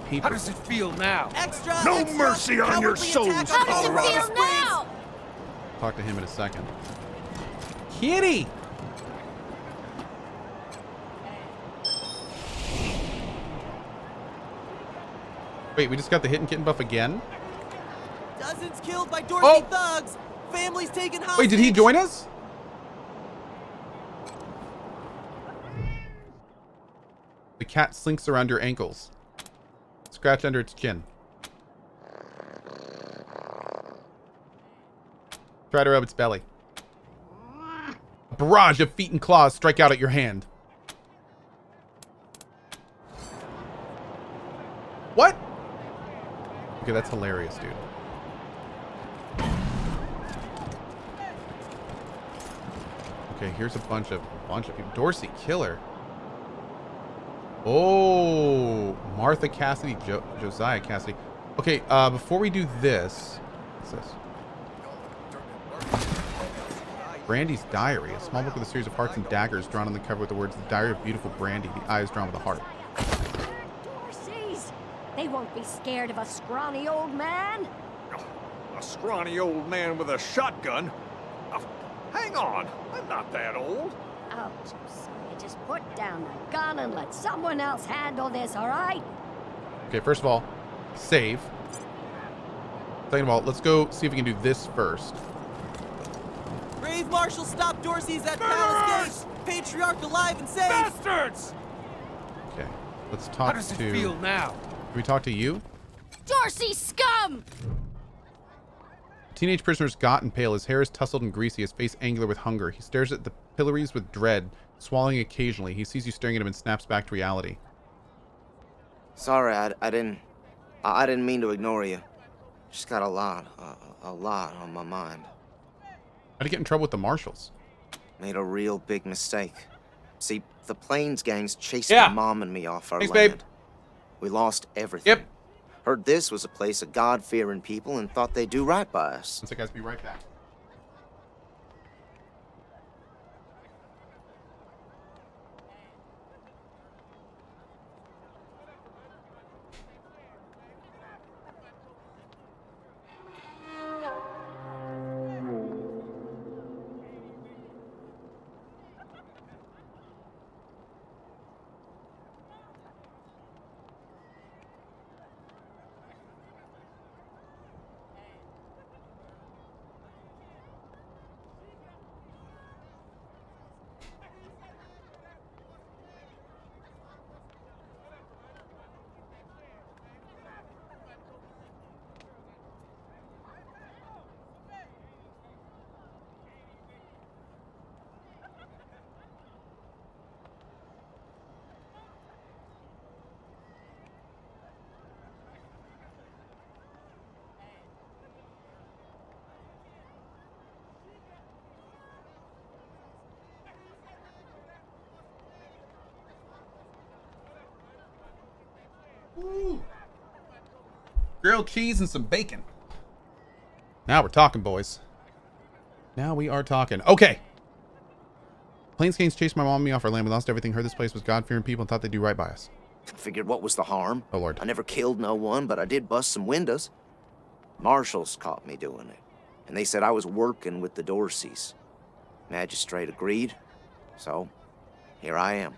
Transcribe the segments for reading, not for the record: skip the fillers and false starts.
paper. How does it feel now? Extra! No extra, mercy on your cowardly souls, attack on How does it Colorado feel Springs. now? Talk to him in a second. Kitty! Wait, we just got the hit and kitten buff again? Dozens killed by Dorsey Oh! thugs. Families taken hostage. Wait, did he join us? The cat slinks around your ankles. Scratch under its chin. Try to rub its belly. A barrage of feet and claws strike out at your hand. What? Okay, that's hilarious, dude. Okay, here's a bunch of people. Dorsey Killer. Oh, Martha Cassidy, Josiah Cassidy. Okay, before we do this, what's this? Brandy's Diary, a small book with a series of hearts and daggers drawn on the cover with the words, "The Diary of Beautiful Brandy." The eye is drawn with a heart. Dorseys! They won't be scared of a scrawny old man. A scrawny old man with a shotgun? Hang on, I'm not that old. Oh, Josiah, just put down the gun and let someone else handle this, all right? Okay, first of all, save. Second of all, let's go see if we can do this first. Brave Marshal stopped Dorsey's at Palace Gate. Patriarch alive and safe. Bastards! Okay, let's talk How does it feel now? Can we talk to you? Dorsey scum! Teenage prisoner's gaunt and pale. His hair is tousled and greasy, his face angular with hunger. He stares at the pillories with dread, swallowing occasionally. He sees you staring at him and snaps back to reality. Sorry, I didn't mean to ignore you. Just got a lot on my mind. How'd he get in trouble with the marshals? Made a real big mistake. See, the Plains gangs chased Yeah. my mom and me off our Thanks, land. babe. We lost everything. Yep. Heard this was a place of God-fearing people and thought they'd do right by us. Let's guys be right back. Woo. Grilled cheese and some bacon. Now we're talking, boys. Now we are talking. Okay. Plains gangs chased my mom and me off our land. We lost everything. Heard this place was God-fearing people and thought they'd do right by us. Figured what was the harm? Oh, Lord. I never killed no one, but I did bust some windows. Marshals caught me doing it, and they said I was working with the Dorseys. Magistrate agreed, so here I am.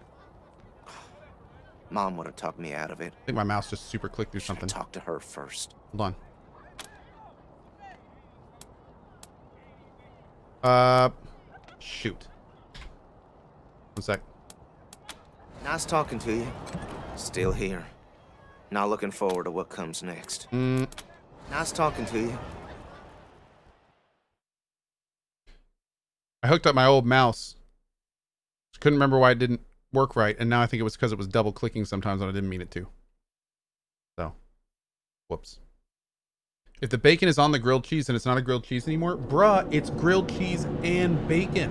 Mom would have talked me out of it. I think my mouse just super clicked through Should have something. talked to her first. Hold on. Shoot. 1 sec. Nice talking to you. Still here. Not looking forward to what comes next. Nice talking to you. I hooked up my old mouse. Couldn't remember why it didn't work right, and now I think it was because it was double clicking sometimes when I didn't mean it to. So, whoops. If the bacon is on the grilled cheese and it's not a grilled cheese anymore, bruh, it's grilled cheese and bacon.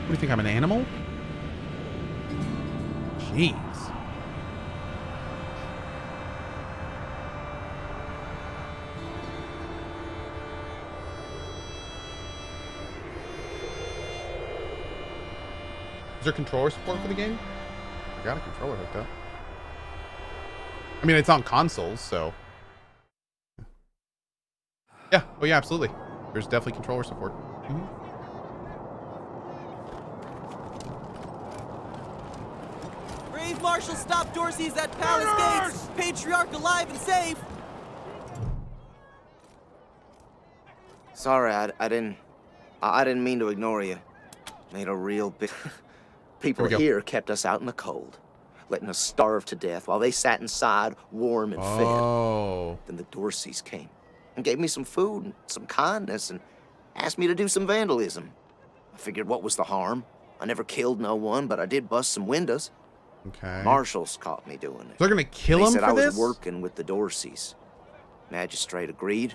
What do you think, I'm an animal? Jeez. Is there controller support for the game? got a controller hooked up. I mean, it's on consoles, so. Yeah. Oh, yeah, absolutely. There's definitely controller support. Brave Marshal, stop Dorsey's at Palace Gates. Patriarch alive and safe. Sorry, I didn't mean to ignore you. Made a real big... People here kept us out in the cold, letting us starve to death while they sat inside, warm and fed. Then the Dorseys came and gave me some food and some kindness and asked me to do some vandalism. I figured, what was the harm? I never killed no one, but I did bust some windows. Okay. Marshals caught me doing it. They're gonna kill him for this? They said I was this? working with the Dorseys. Magistrate agreed,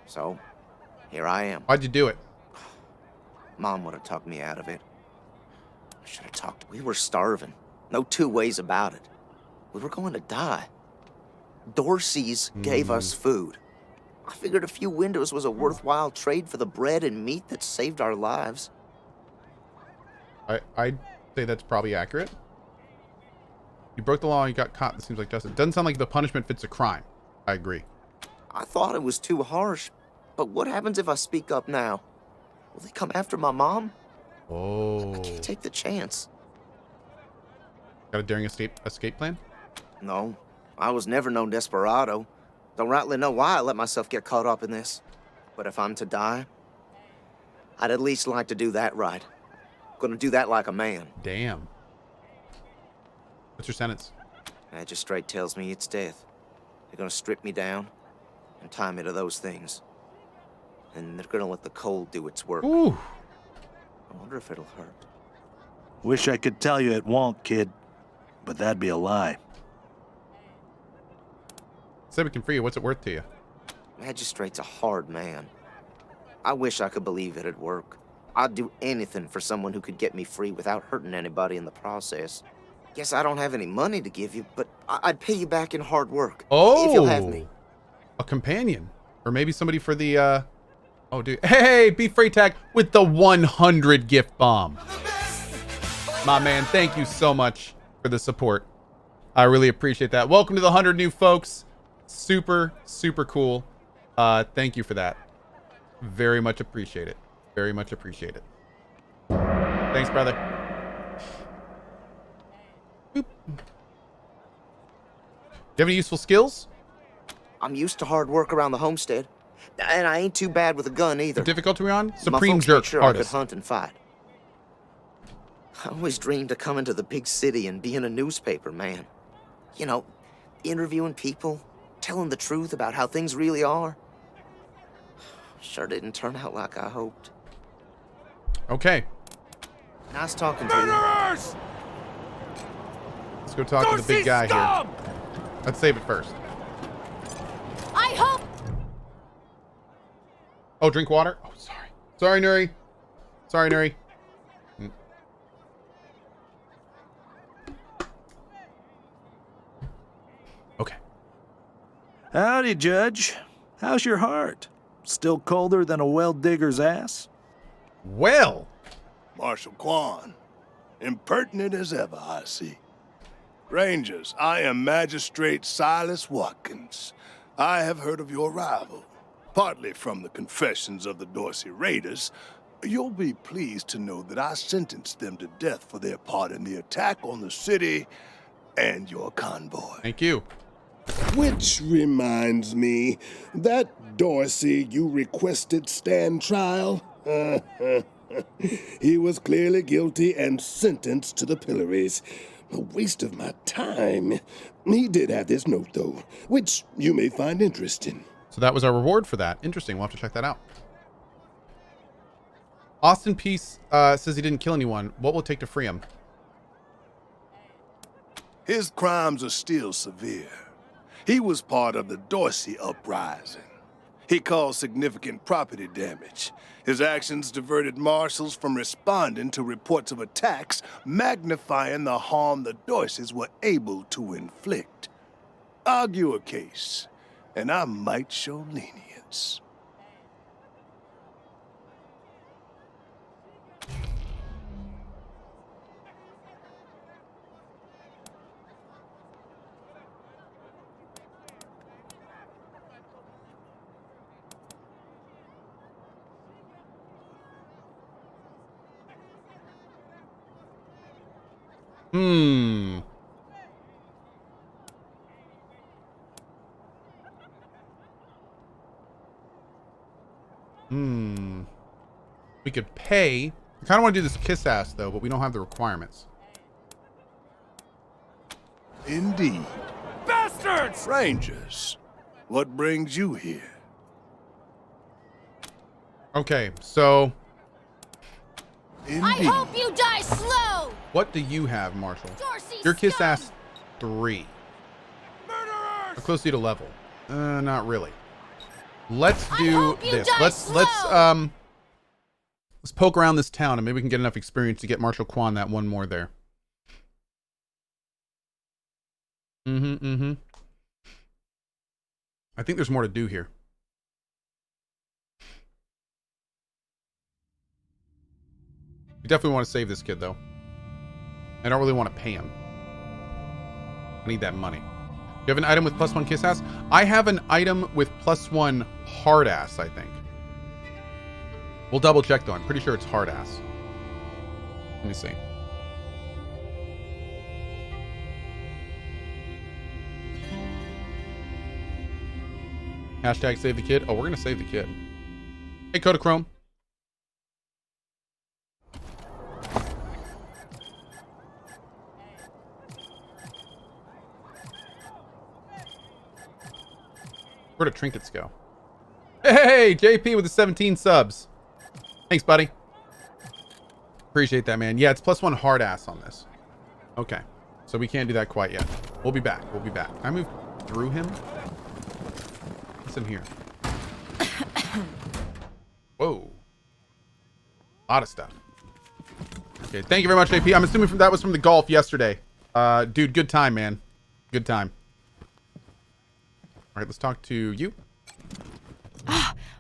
so here I am. Why'd you do it? Mom would have talked me out of it. I should have talked. We were starving. No two ways about it. We were going to die. Dorseys gave us food. I figured a few windows was a worthwhile trade for the bread and meat that saved our lives. I'd say that's probably accurate. You broke the law and you got caught. That seems like justice. Doesn't sound like the punishment fits a crime. I agree. I thought it was too harsh, but what happens if I speak up now? Will they come after my mom? I can't take the chance. Got a daring escape plan? No, I was never no desperado. Don't rightly know why I let myself get caught up in this. But if I'm to die, I'd at least like to do that right. Gonna do that like a man. Damn. What's your sentence? Magistrate tells me it's death. They're gonna strip me down and tie me to those things. And they're gonna let the cold do its work. Ooh. I wonder if it'll hurt. Wish I could tell you it won't, kid. But that'd be a lie. Say we can free you. What's it worth to you? Magistrate's a hard man. I wish I could believe it'd work. I'd do anything for someone who could get me free without hurting anybody in the process. Guess I don't have any money to give you, but I'd pay you back in hard work. Oh, if you'll have me. A companion. Or maybe somebody for the, Oh, dude. Hey, Beef Freight Tag with the 100 gift bomb. My man, thank you so much for the support. I really appreciate that. Welcome to the 100 new folks. Super, super cool. Thank you for that. Very much appreciate it. Very much appreciate it. Thanks, brother. Boop. Do you have any useful skills? I'm used to hard work around the homestead. And I ain't too bad with a gun either. The difficulty we're on? My Supreme folks Jerk made sure Hardest. I could hunt and fight. I always dreamed of coming to the big city and being a newspaper man. You know, interviewing people, telling the truth about how things really are. Sure didn't turn out like I hoped. Okay. Nice talking to you. Murderers! Let's go talk to the big guy here. Let's save it first. I hope. Oh, drink water? Oh, sorry. Sorry, Nuri. Sorry, Nuri. Okay. Howdy, Judge. How's your heart? Still colder than a well digger's ass? Well. Marshal Quan, impertinent as ever, I see. Rangers, I am Magistrate Silas Watkins. I have heard of your arrival, partly from the confessions of the Dorsey Raiders. You'll be pleased to know that I sentenced them to death for their part in the attack on the city and your convoy. Thank you. Which reminds me, that Dorsey you requested stand trial? He was clearly guilty and sentenced to the pillories. A waste of my time. He did have this note, though, which you may find interesting. So that was our reward for that. Interesting. We'll have to check that out. Austin Peace says he didn't kill anyone. What will it take to free him? His crimes are still severe. He was part of the Dorsey uprising. He caused significant property damage. His actions diverted marshals from responding to reports of attacks, magnifying the harm the Dorseys were able to inflict. Argue a case, and I might show lenience. Hmm. Hmm. We could pay. I kind of want to do this kiss ass though, but we don't have the requirements. Indeed. Bastards! Rangers, what brings you here? Okay, so Indeed. I hope you die slow! what do you have, Marshall? Dorsey Your kiss scum! ass 3. How close are you to level? Not really. Let's I do hope you this. die Let's slow! let's poke around this town and maybe we can get enough experience to get Marshall Quan that one more there. I think there's more to do here. You definitely want to save this kid though. I don't really want to pay him. I need that money. You have an item with +1 kiss ass? I have an item with +1 hard ass, I think. We'll double check though. I'm pretty sure it's hard ass. Let me see. Hashtag save the kid. Oh, we're gonna save the kid. Hey, Kodachrome. Where do trinkets go? Hey, JP with the 17 subs. Thanks, buddy. Appreciate that, man. Yeah, it's +1 hard ass on this. Okay. So we can't do that quite yet. We'll be back. We'll be back. Can I move through him? What's in here? Whoa. A lot of stuff. Okay, thank you very much, JP. I'm assuming that was from the golf yesterday. Dude, good time, man. Good time. All right, let's talk to you.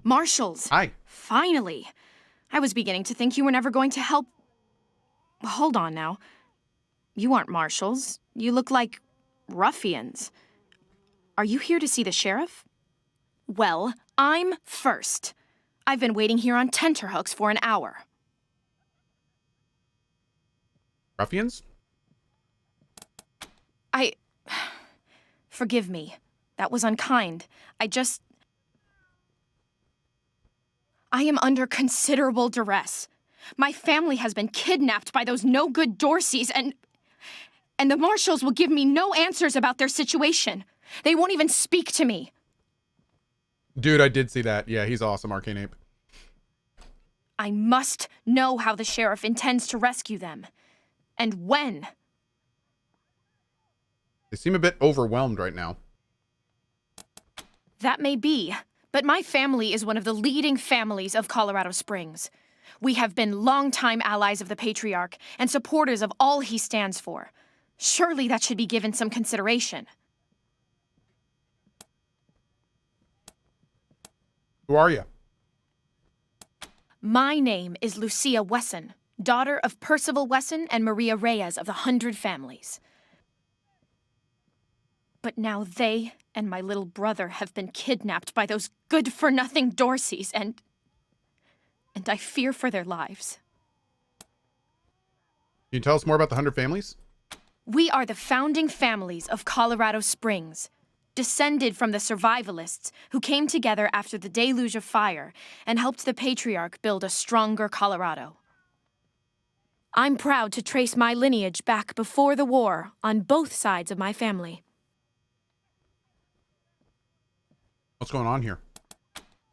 Marshals. Hi. Finally. I was beginning to think you were never going to help. Hold on now. You aren't marshals. You look like ruffians. Are you here to see the sheriff? Well, I'm first. I've been waiting here on tenterhooks for an hour. Ruffians? Forgive me. That was unkind. I am under considerable duress. My family has been kidnapped by those no-good Dorseys, and the marshals will give me no answers about their situation. They won't even speak to me. Dude, I did see that. Yeah, he's awesome, Arcane Ape. I must know how the sheriff intends to rescue them. And when. They seem a bit overwhelmed right now. That may be, but my family is one of the leading families of Colorado Springs. We have been longtime allies of the Patriarch and supporters of all he stands for. Surely that should be given some consideration. Who are you? My name is Lucia Wesson, daughter of Percival Wesson and Maria Reyes of the 100 Families. But now they and my little brother have been kidnapped by those good-for-nothing Dorseys, and I fear for their lives. Can you tell us more about the 100 Families? We are the founding families of Colorado Springs, descended from the survivalists who came together after the deluge of fire and helped the Patriarch build a stronger Colorado. I'm proud to trace my lineage back before the war on both sides of my family. What's going on here?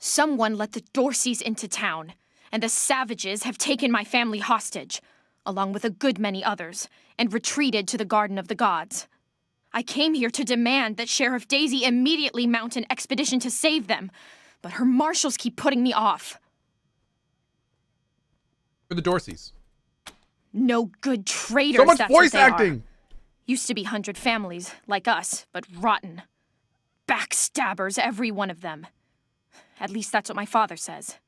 Someone let the Dorseys into town, and the savages have taken my family hostage, along with a good many others, and retreated to the Garden of the Gods. I came here to demand that Sheriff Daisy immediately mount an expedition to save them, but her marshals keep putting me off. For the Dorseys. No good traitors, So much that's voice what they acting! are. Used to be 100 families, like us, but rotten. Backstabbers, every one of them. At least that's what my father says.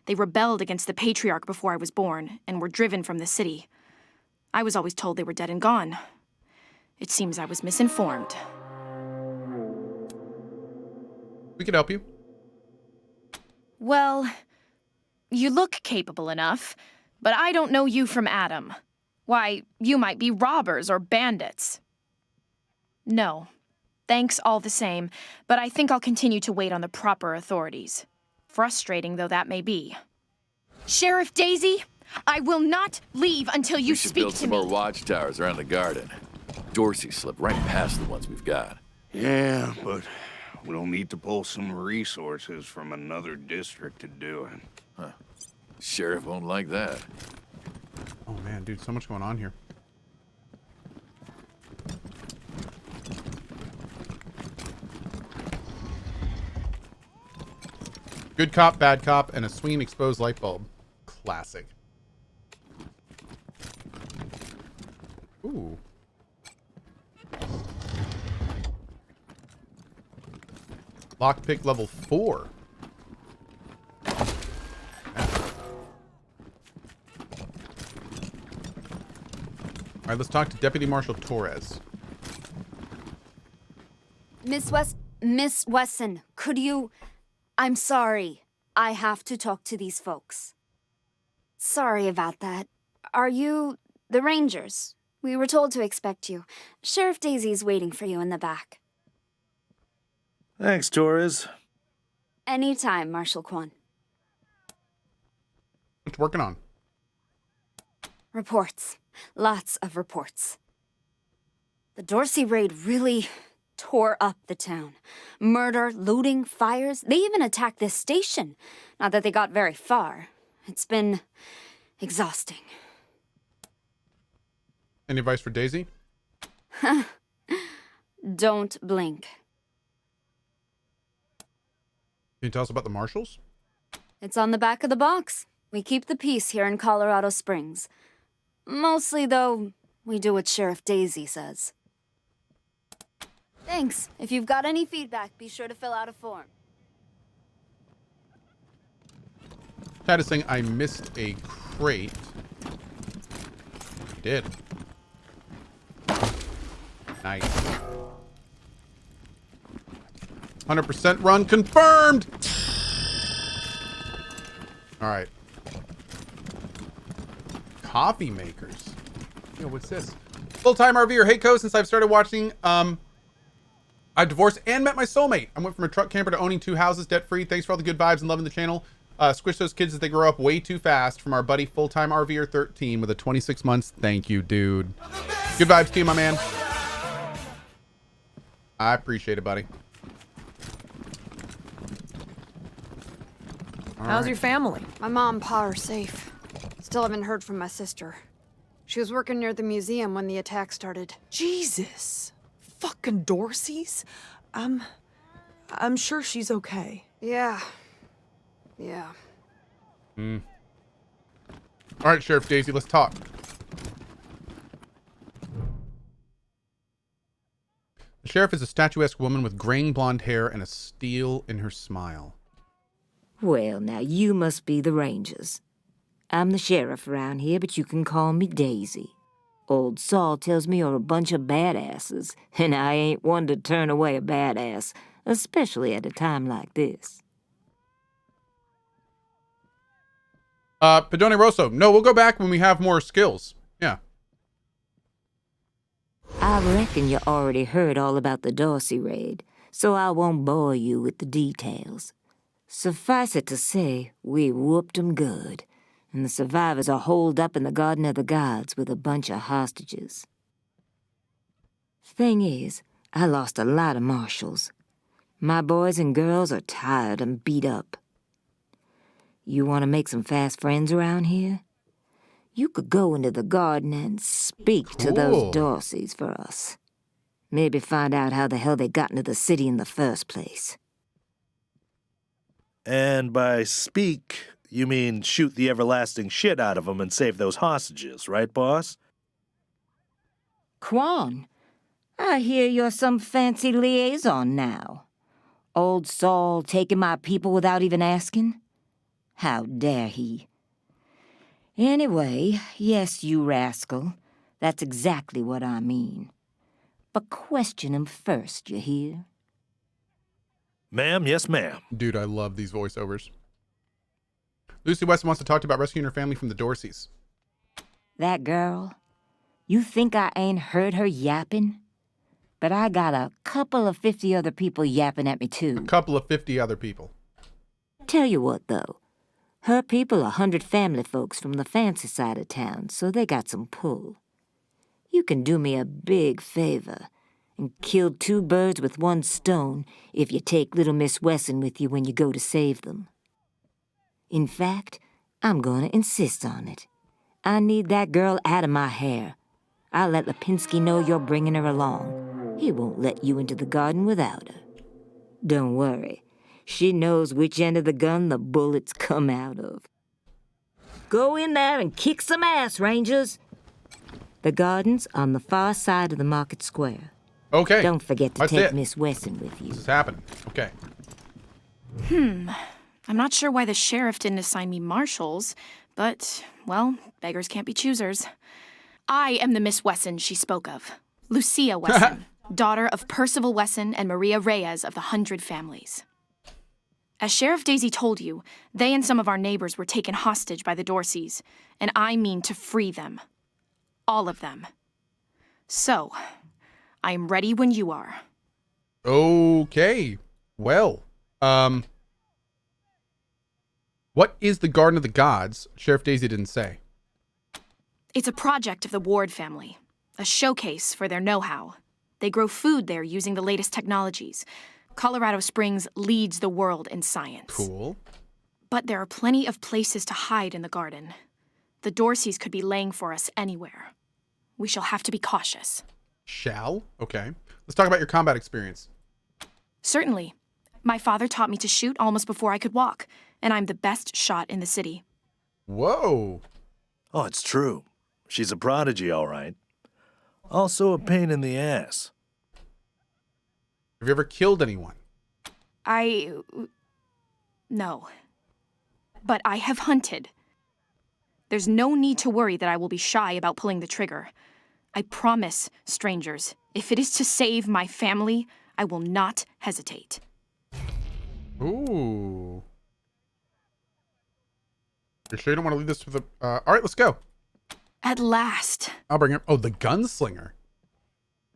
They rebelled against the Patriarch before I was born, and were driven from the city. I was always told they were dead and gone. It seems I was misinformed. We can help you. Well, you look capable enough, but I don't know you from Adam. Why, you might be robbers or bandits. No. Thanks all the same, but I think I'll continue to wait on the proper authorities. Frustrating though that may be. Sheriff Daisy, I will not leave until you We should speak build to some me. more watchtowers around the garden. Dorsey slipped right past the ones we've got. Yeah, but we'll need to pull some resources from another district to do it. Huh. Sheriff won't like that. Oh man, dude, so much going on here. Good cop, bad cop, and a swinging exposed light bulb. Classic. Ooh. Lockpick level 4. All right, let's talk to Deputy Marshal Torres. Miss Wesson, could you... I'm sorry. I have to talk to these folks. Sorry about that. Are you the Rangers? We were told to expect you. Sheriff Daisy's waiting for you in the back. Thanks, Torres. Anytime, Marshal Quan. What's working on? Reports. Lots of reports. The Dorsey raid really tore up the town. Murder, looting, fires. They even attacked this station. Not that they got very far. It's been exhausting. Any advice for Daisy? Don't blink. Can you tell us about the Marshals? It's on the back of the box. We keep the peace here in Colorado Springs. Mostly, though, we do what Sheriff Daisy says. Thanks. If you've got any feedback, be sure to fill out a form. Chad is saying I missed a crate. I did. Nice. 100% run confirmed! Alright. Coffee makers. Yo, what's this? Full-time RVer. Hey, Co, since I've started watching, I've divorced and met my soulmate. I went from a truck camper to owning 2 houses debt-free. Thanks for all the good vibes and loving the channel. Squish those kids as they grow up way too fast. From our buddy Full-time RVer 13 with a 26 months. Thank you, dude. Good vibes to you, my man. I appreciate it, buddy. How's your family? My mom and pa are safe. Still haven't heard from my sister. She was working near the museum when the attack started. Jesus. Fucking Dorseys? I'm sure she's okay. Yeah. Yeah. All right, Sheriff Daisy, let's talk. The sheriff is a statuesque woman with graying blonde hair and a steel in her smile. Well, now you must be the Rangers. I'm the sheriff around here, but you can call me Daisy. Old Saul tells me you're a bunch of badasses, and I ain't one to turn away a badass, especially at a time like this. Pedone Rosso. No, we'll go back when we have more skills. Yeah. I reckon you already heard all about the Dorsey raid, so I won't bore you with the details. Suffice it to say, we whooped 'em good, and the survivors are holed up in the Garden of the Gods with a bunch of hostages. Thing is, I lost a lot of marshals. My boys and girls are tired and beat up. You want to make some fast friends around here? You could go into the garden and speak to those Dorseys for us. Maybe find out how the hell they got into the city in the first place. And by speak, you mean shoot the everlasting shit out of them and save those hostages, right, boss? Quan, I hear you're some fancy liaison now. Old Saul taking my people without even asking? How dare he? Anyway, yes, you rascal. That's exactly what I mean. But question him first, you hear? Ma'am, yes, ma'am. Dude, I love these voiceovers. Lucy Weston wants to talk to you about rescuing her family from the Dorseys. That girl? You think I ain't heard her yapping? But I got a couple of 50 other people yapping at me, too. A couple of 50 other people. Tell you what, though. Her people are 100 family folks from the fancy side of town, so they got some pull. You can do me a big favor and kill 2 birds with 1 stone if you take little Miss Wesson with you when you go to save them. In fact, I'm going to insist on it. I need that girl out of my hair. I'll let Lipinski know you're bringing her along. He won't let you into the garden without her. Don't worry. She knows which end of the gun the bullets come out of. Go in there and kick some ass, Rangers. The garden's on the far side of the market square. Okay. Don't forget to That's take it. Miss Wesson with you. This is happening. Okay. I'm not sure why the sheriff didn't assign me marshals, but, well, beggars can't be choosers. I am the Miss Wesson she spoke of. Lucia Wesson, daughter of Percival Wesson and Maria Reyes of the 100 Families. As Sheriff Daisy told you, they and some of our neighbors were taken hostage by the Dorseys, and I mean to free them. All of them. So, I am ready when you are. Okay. Well, what is the Garden of the Gods? Sheriff Daisy didn't say. It's a project of the Ward family, a showcase for their know-how. They grow food there using the latest technologies. Colorado Springs leads the world in science. Cool. But there are plenty of places to hide in the garden. The Dorseys could be laying for us anywhere. We shall have to be cautious. Shall? Okay. Let's talk about your combat experience. Certainly. My father taught me to shoot almost before I could walk, and I'm the best shot in the city. Whoa. Oh, it's true. She's a prodigy, all right. Also a pain in the ass. Have you ever killed anyone? No. But I have hunted. There's no need to worry that I will be shy about pulling the trigger. I promise, strangers, if it is to save my family, I will not hesitate. Ooh. You sure you don't want to leave this with a... all right, let's go. At last. I'll bring her... Oh, the gunslinger.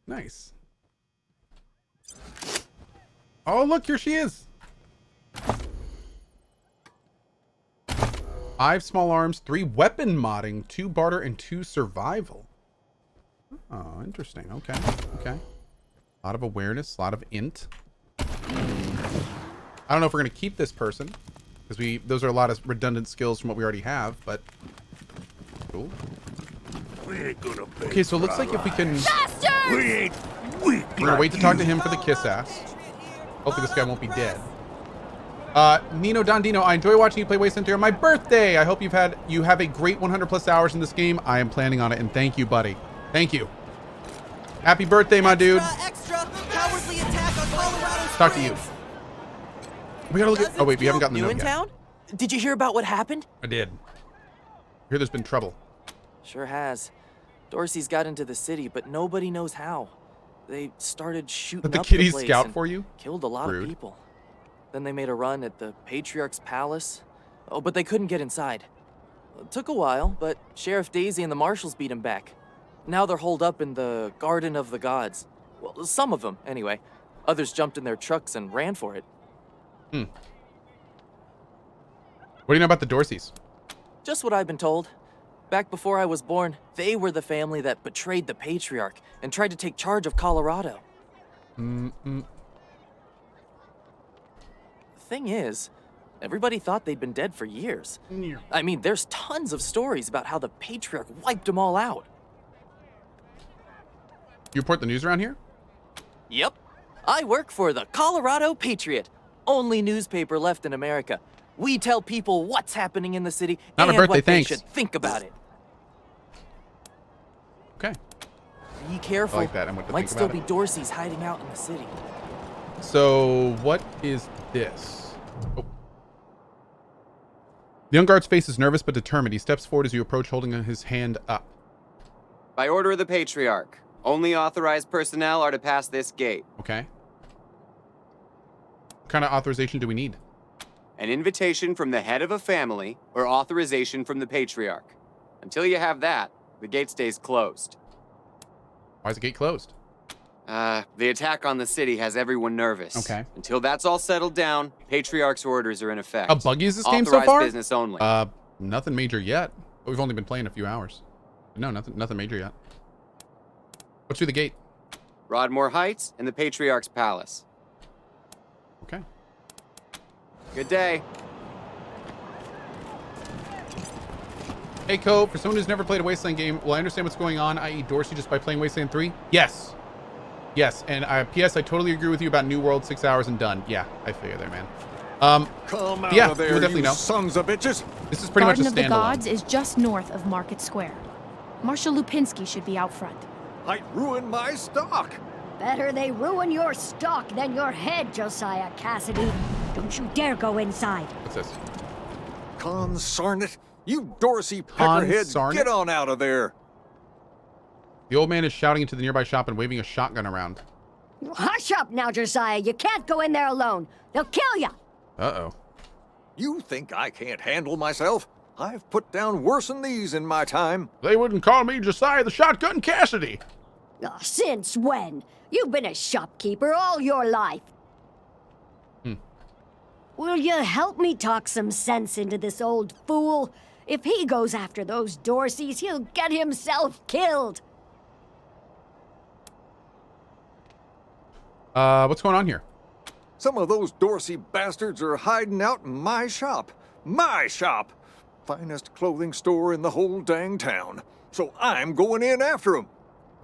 Nice. Oh, look, here she is. 5 small arms, 3 weapon modding, 2 barter, and 2 survival. Oh, interesting. Okay. Okay. A lot of awareness, a lot of int. I don't know if we're going to keep this person, because those are a lot of redundant skills from what we already have, but cool. Okay, so it looks like if we can... We're going to wait to talk to him for the kiss ass. Hopefully this guy won't be dead. Nino Dondino, I enjoy watching you play Wasteland on my birthday. I hope you have a great 100 plus hours in this game. I am planning on it, and thank you, buddy. Thank you. Happy birthday, my dude. Extra cowardly attack on Colorado Springs. Talk to you. We gotta look at... Oh, wait, we haven't gotten the New note in yet. town? Did you hear about what happened? I did. I hear there's been trouble. Sure has. Dorsey's got into the city, but nobody knows how. They started shooting Let the up kiddies place scout and for you? Killed a lot Rude. of people. Then they made a run at the Patriarch's palace. Oh, but they couldn't get inside. It took a while, but Sheriff Daisy and the marshals beat him back. Now they're holed up in the Garden of the Gods. Well, some of them, anyway. Others jumped in their trucks and ran for it. What do you know about the Dorseys? Just what I've been told. Back before I was born, they were the family that betrayed the Patriarch and tried to take charge of Colorado. The thing is, everybody thought they'd been dead for years. I mean, there's tons of stories about how the Patriarch wiped them all out. You report the news around here? Yep. I work for the Colorado Patriot, only newspaper left in America. We tell people what's happening in the city Not and my birthday, what they thanks. should think about it. Okay. Be careful. I like that and what to Might think still about be it. Dorseys hiding out in the city. So, what is this? Oh. The young guard's face is nervous but determined. He steps forward as you approach, holding his hand up. By order of the Patriarch, only authorized personnel are to pass this gate. Okay. What kind of authorization do we need? An invitation from the head of a family or authorization from the Patriarch. Until you have that, the gate stays closed. Why is the gate closed? The attack on the city has everyone nervous. Okay. Until that's all settled down, Patriarch's orders are in effect. How buggy is this game so Authorized far? business only. Nothing major yet. But we've only been playing a few hours. No, nothing major yet. What's through the gate? Rodmore Heights and the Patriarch's Palace. Okay. Good day. Hey, Cohh, for someone who's never played a Wasteland game, will I understand what's going on, i.e. Dorsey, just by playing Wasteland 3? Yes. Yes, and P.S. I totally agree with you about New World, 6 hours and done. Yeah, I feel you there, man. Come out yeah, of there, we'll definitely you know. sons of bitches. This is pretty Garden much a of the standalone. Gods is just north of Market Square. Marshal Lupinski should be out front. Might ruin my stock. Better they ruin your stock than your head, Josiah Cassidy. Don't you dare go inside. What's this? Consarn it. You Dorsey peckerheads, Consarn get it? on out of there. The old man is shouting into the nearby shop and waving a shotgun around. Hush up now, Josiah. You can't go in there alone. They'll kill you. Uh-oh. You think I can't handle myself? I've put down worse than these in my time. They wouldn't call me Josiah the Shotgun Cassidy. Oh, since when? You've been a shopkeeper all your life. Will you help me talk some sense into this old fool? If he goes after those Dorseys, he'll get himself killed. What's going on here? Some of those Dorsey bastards are hiding out in my shop. My shop! Finest clothing store in the whole dang town. So I'm going in after them.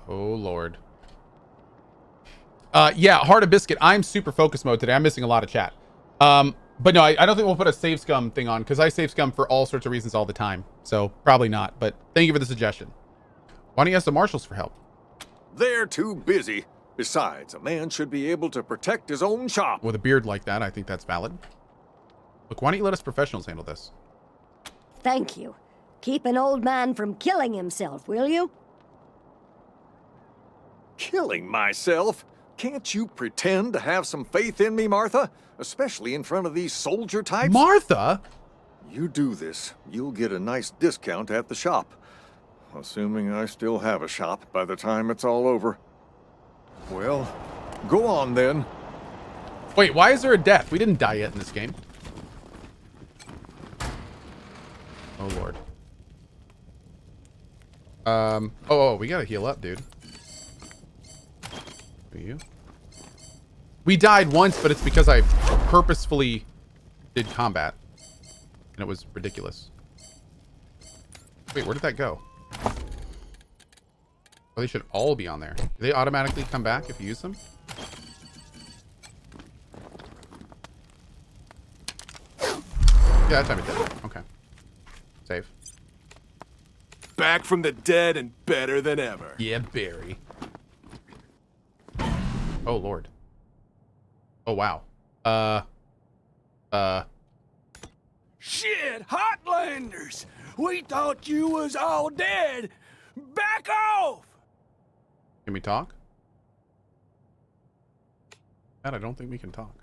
Oh, Lord. Yeah, Heart of Biscuit. I'm super focus mode today. I'm missing a lot of chat. But no, I don't think we'll put a save scum thing on because I save scum for all sorts of reasons all the time. So probably not, but thank you for the suggestion. Why don't you ask the marshals for help? They're too busy. Besides, a man should be able to protect his own shop. With a beard like that, I think that's valid. Look, why don't you let us professionals handle this? Thank you. Keep an old man from killing himself, will you? Killing myself? Can't you pretend to have some faith in me, Martha? Especially in front of these soldier types? Martha? You do this, you'll get a nice discount at the shop. Assuming I still have a shop by the time it's all over. Well, go on then. Wait, why is there a death? We didn't die yet in this game. Oh, Lord. Oh, we gotta heal up, dude. Who are you? We died once, but it's because I purposefully did combat. And it was ridiculous. Wait, where did that go? Oh, they should all be on there. Do they automatically come back if you use them? Yeah, that time it did. Okay. Save. Back from the dead and better than ever. Yeah, Barry. Oh, Lord. Oh, wow. Shit, Hotlanders! We thought you was all dead. Back off! Can we talk? Matt, I don't think we can talk.